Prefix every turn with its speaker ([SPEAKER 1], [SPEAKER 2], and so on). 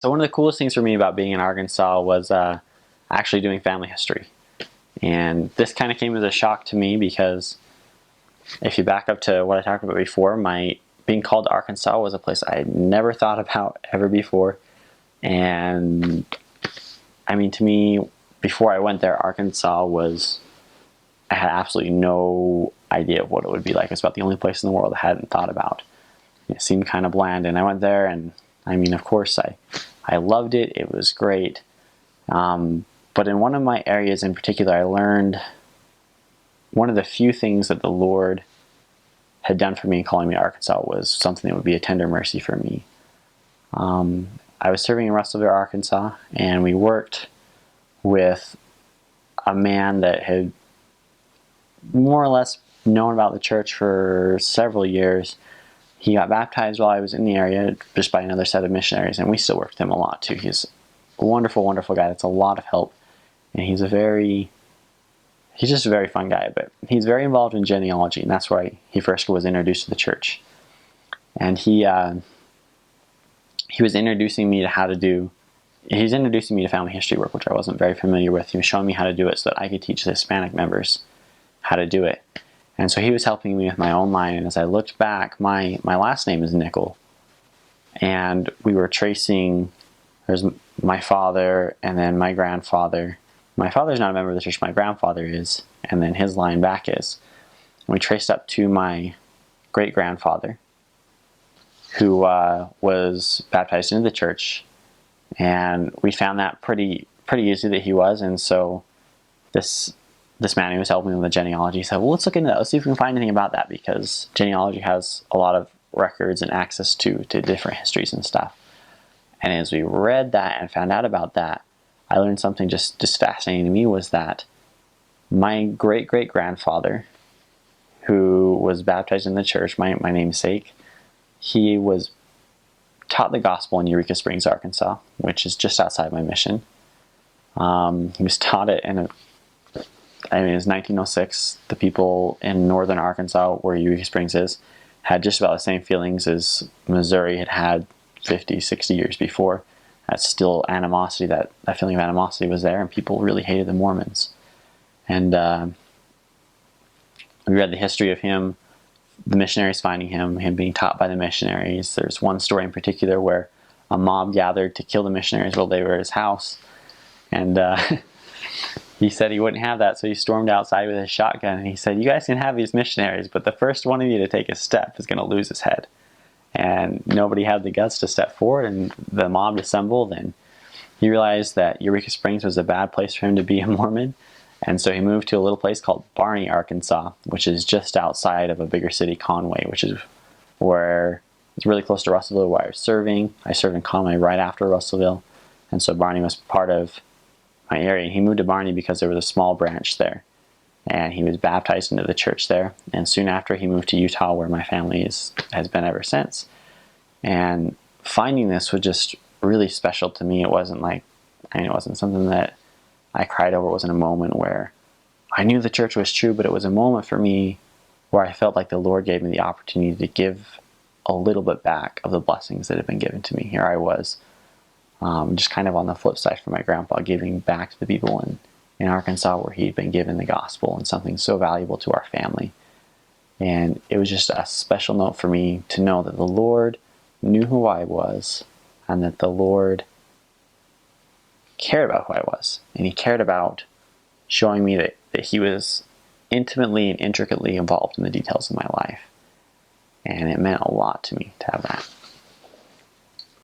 [SPEAKER 1] So one of the coolest things for me about being in Arkansas was actually doing family history. And this kind of came as a shock to me because if you back up to what I talked about before, my being called to Arkansas was a place I had never thought about ever before. And I mean, to me, before I went there, Arkansas was, I had absolutely no idea of what it would be like. It's about the only place in the world I hadn't thought about. It seemed kind of bland, and I went there, and I mean, of course, I loved it. It was great. But in one of my areas in particular, I learned one of the few things that the Lord had done for me in calling me to Arkansas was something that would be a tender mercy for me. I was serving in Russellville, Arkansas, and we worked with a man that had more or less known about the church for several years. He got baptized while I was in the area just by another set of missionaries, and we still work with him a lot too. He's a wonderful, wonderful guy. That's a lot of help, and he's just a very fun guy. But he's very involved in genealogy, and that's why he first was introduced to the church. And he was introducing me to he's introducing me to family history work, which I wasn't very familiar with. He was showing me how to do it so that I could teach the Hispanic members how to do it. And so he was helping me with my own line, and as I looked back, my last name is Nickel. And we were tracing, there's my father and then my grandfather. My father's not a member of the church, my grandfather is, and then his line back is. And we traced up to my great-grandfather, who was baptized into the church, and we found that pretty easy that he was. And so this man who was helping me with the genealogy said, well, let's look into that. Let's see if we can find anything about that, because genealogy has a lot of records and access to different histories and stuff. And as we read that and found out about that, I learned something just fascinating to me, was that my great-great-grandfather, who was baptized in the church, my namesake, he was taught the gospel in Eureka Springs, Arkansas, which is just outside my mission. He was taught it it was 1906. The people in northern Arkansas, where Eureka Springs is, had just about the same feelings as Missouri had had 50, 60 years before. That's still animosity, that feeling of animosity was there, and people really hated the Mormons. And we read the history of him, the missionaries finding him being taught by the missionaries. There's one story in particular where a mob gathered to kill the missionaries while they were at his house. And he said he wouldn't have that, so he stormed outside with his shotgun, and he said, you guys can have these missionaries, but the first one of you to take a step is going to lose his head. And nobody had the guts to step forward, and the mob assembled, and he realized that Eureka Springs was a bad place for him to be a Mormon. And so he moved to a little place called Barney, Arkansas, which is just outside of a bigger city, Conway, which is where it's really close to Russellville, where I was serving. I served in Conway right after Russellville, and so Barney was part of my area. He moved to Barney because there was a small branch there, and he was baptized into the church there. And soon after, he moved to Utah, where my family has been ever since. And finding this was just really special to me. It wasn't it wasn't something that I cried over. It wasn't a moment where I knew the church was true, but it was a moment for me where I felt like the Lord gave me the opportunity to give a little bit back of the blessings that had been given to me. Here I was, just kind of on the flip side for my grandpa, giving back to the people in Arkansas where he'd been given the gospel and something so valuable to our family. And it was just a special note for me to know that the Lord knew who I was, and that the Lord cared about who I was, and he cared about showing me that he was intimately and intricately involved in the details of my life. And it meant a lot to me to have that.